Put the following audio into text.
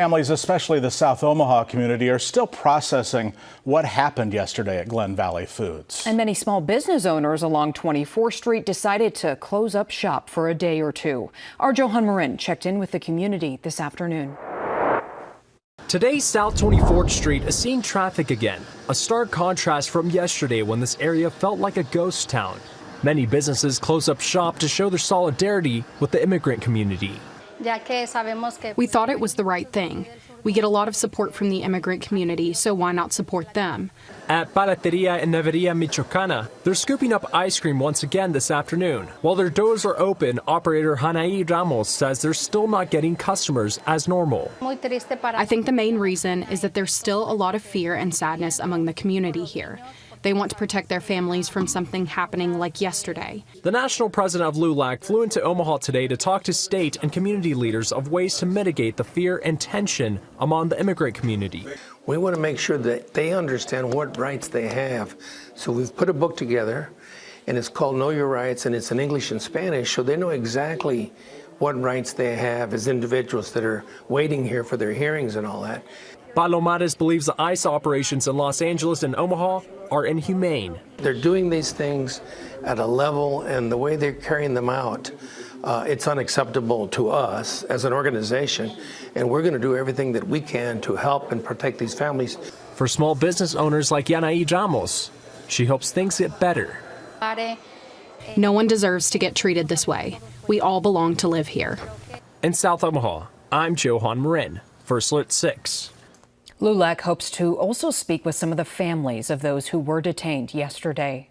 Families, especially the South Omaha community, are still processing what happened yesterday at Glen Valley Foods. And many small business owners along 24th Street decided to close up shop for a day or two. Our Johan Marin checked in with the community this afternoon. Today, South 24th Street is seeing traffic again, a stark contrast from yesterday when this area felt like a ghost town. Many businesses close up shop to show their solidarity with the immigrant community. We thought it was the right thing. We get a lot of support from the immigrant community, so why not support them? At Paleteria and Neveria Michoacana, they're scooping up ice cream once again this afternoon. While their doors are open, operator Hanai Ramos says they're still not getting customers as normal. I think the main reason is that there's still a lot of fear and sadness among the community here. They want to protect their families from something happening like yesterday. The national president of LULAC flew into Omaha today to talk to state and community leaders of ways to mitigate the fear and tension among the immigrant community. We want to make sure that they understand what rights they have. So we've put a book together, and it's called Know Your Rights, and it's in English and Spanish, so they know exactly what rights they have as individuals that are waiting here for their hearings and all that. Palomares believes the ICE operations in Los Angeles and Omaha are inhumane. They're doing these things at a level, and the way they're carrying them out, it's unacceptable to us as an organization, and we're going to do everything that we can to help and protect these families. For small business owners like Yanai Ramos, she hopes things get better. No one deserves to get treated this way. We all belong to live here. In South Omaha, I'm Johan Marin, First Alert 6. LULAC hopes to also speak with some of the families of those who were detained yesterday.